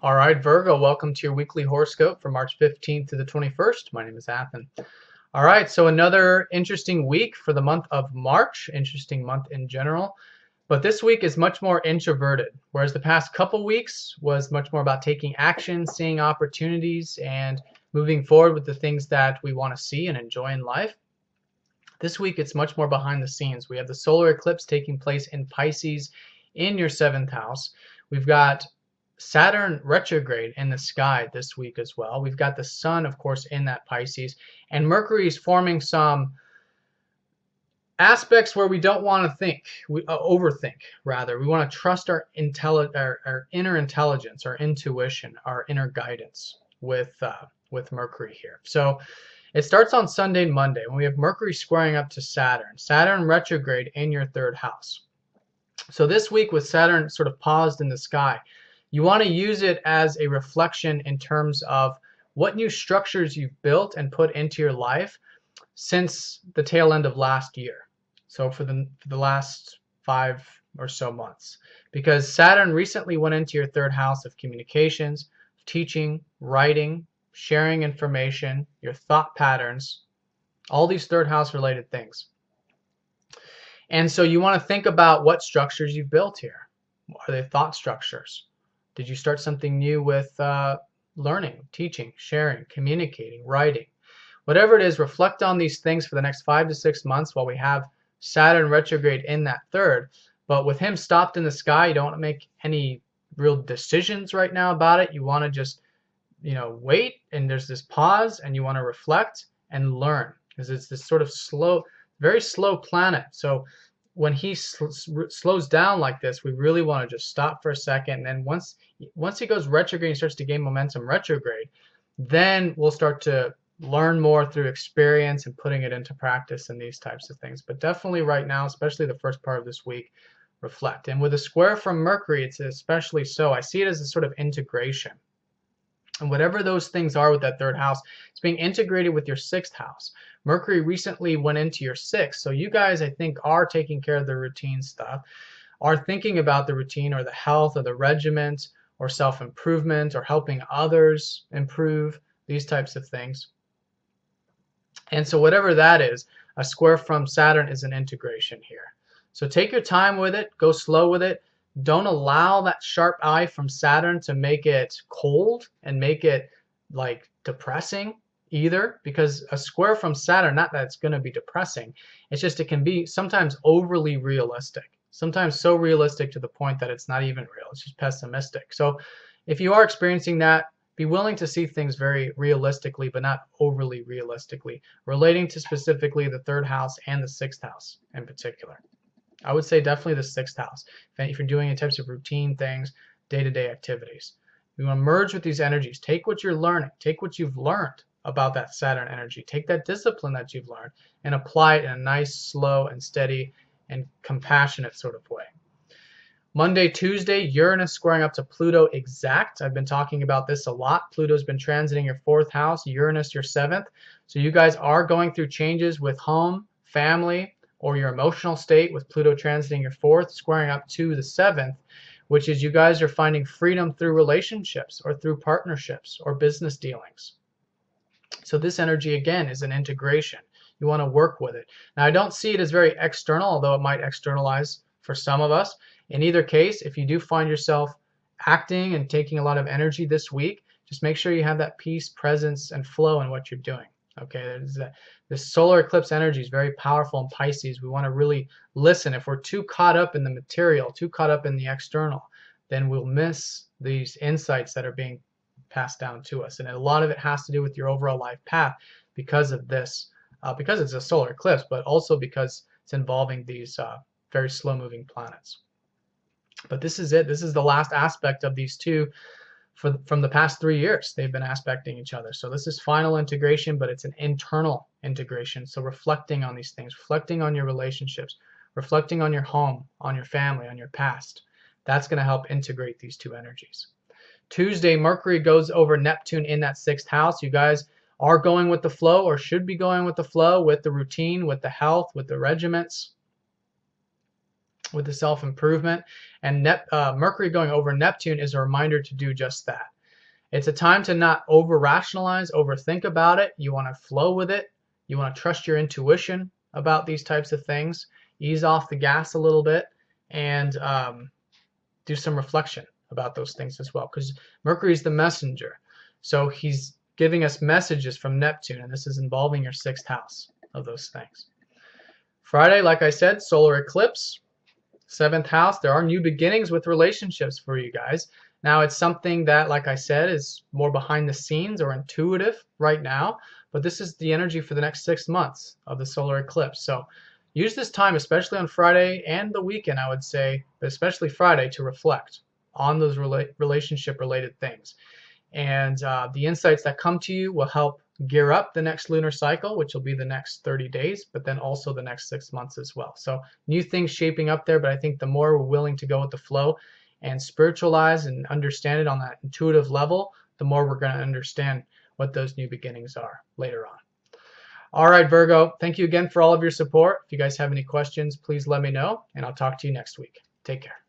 All right, Virgo, welcome to your weekly horoscope for March 15th to the 21st. My name is Athen. All right, so another interesting week for the month of March, interesting month in general. But this week is much more introverted, whereas the past couple weeks was much more about taking action, seeing opportunities, and moving forward with the things that we want to see and enjoy in life. This week, it's much more behind the scenes. We have the solar eclipse taking place in Pisces in your seventh house. We've got Saturn retrograde in the sky this week as well. We've got the sun, of course, in that Pisces, and Mercury is forming some aspects where we don't want to think, we overthink rather. We want to trust our inner intelligence, our intuition, our inner guidance with Mercury here. So it starts on Sunday and Monday when we have Mercury squaring up to Saturn. Saturn retrograde in your third house. So this week with Saturn sort of paused in the sky, you want to use it as a reflection in terms of what new structures you've built and put into your life since the tail end of last year. So for the last 5 or so months. Because Saturn recently went into your third house of communications, teaching, writing, sharing information, your thought patterns, all these third house related things. And so you want to think about what structures you've built here. Are they thought structures? Did you start something new with learning, teaching, sharing, communicating, writing? Whatever it is, reflect on these things for the next 5 to 6 months while we have Saturn retrograde in that third. But with him stopped in the sky, you don't want to make any real decisions right now about it. You want to just, wait, and there's this pause, and you want to reflect and learn, because it's this sort of slow, very slow planet. So when he slows down like this, we really want to just stop for a second. And then once he goes retrograde and starts to gain momentum retrograde, then we'll start to learn more through experience and putting it into practice and these types of things. But definitely right now, especially the first part of this week, reflect. And with a square from Mercury, it's especially so. I see it as a sort of integration. And whatever those things are with that third house, it's being integrated with your sixth house. Mercury recently went into your sixth. So you guys, I think, are taking care of the routine stuff, are thinking about the routine or the health or the regiment or self-improvement or helping others improve, these types of things. And so whatever that is, a square from Saturn is an integration here. So take your time with it, go slow with it. Don't allow that sharp eye from Saturn to make it cold and make it like depressing either, because a square from Saturn, not that it's going to be depressing, it's just it can be sometimes overly realistic, sometimes so realistic to the point that it's not even real, it's just pessimistic. So if you are experiencing that, be willing to see things very realistically, but not overly realistically, relating to specifically the third house and the sixth house in particular. I would say definitely the sixth house. If you're doing any types of routine things, day-to-day activities, you want to merge with these energies. Take what you're learning. Take what you've learned about that Saturn energy. Take that discipline that you've learned and apply it in a nice, slow, and steady and compassionate sort of way. Monday, Tuesday, Uranus squaring up to Pluto exact. I've been talking about this a lot. Pluto's been transiting your fourth house, Uranus your seventh. So you guys are going through changes with home, family, or your emotional state with Pluto transiting your fourth, squaring up to the seventh, which is you guys are finding freedom through relationships or through partnerships or business dealings. So this energy, again, is an integration. You want to work with it. Now, I don't see it as very external, although it might externalize for some of us. In either case, if you do find yourself acting and taking a lot of energy this week, just make sure you have that peace, presence, and flow in what you're doing. Okay, this solar eclipse energy is very powerful in Pisces. We want to really listen. If we're too caught up in the material, too caught up in the external, then we'll miss these insights that are being passed down to us. And a lot of it has to do with your overall life path because of this, because it's a solar eclipse, but also because it's involving these very slow-moving planets. But this is it. This is the last aspect of these two from the past 3 years. They've been aspecting each other. So this is final integration, but it's an internal integration. So reflecting on these things, reflecting on your relationships, reflecting on your home, on your family, on your past. That's going to help integrate these two energies. Tuesday, Mercury goes over Neptune in that sixth house. You guys are going with the flow, or should be going with the flow, with the routine, with the health, with the regiments. with the self-improvement. And Mercury going over Neptune is a reminder to do just that. It's a time to not over-rationalize, overthink about it. You want to flow with it. You want to trust your intuition about these types of things. Ease off the gas a little bit and do some reflection about those things as well, because Mercury is the messenger. So he's giving us messages from Neptune, and this is involving your 6th house of those things. Friday, like I said, solar eclipse, 7th house. There are new beginnings with relationships for you guys. Now, it's something that, like I said, is more behind the scenes or intuitive right now, but this is the energy for the next 6 months of the solar eclipse. So use this time, especially on Friday and the weekend, I would say, but especially Friday, to reflect on those relationship-related things. And the insights that come to you will help gear up the next lunar cycle, which will be the next 30 days, but then also the next 6 months as well. So new things shaping up there, but I think the more we're willing to go with the flow and spiritualize and understand it on that intuitive level, the more we're going to understand what those new beginnings are later on. All right, Virgo, thank you again for all of your support. If you guys have any questions, please let me know, and I'll talk to you next week. Take care.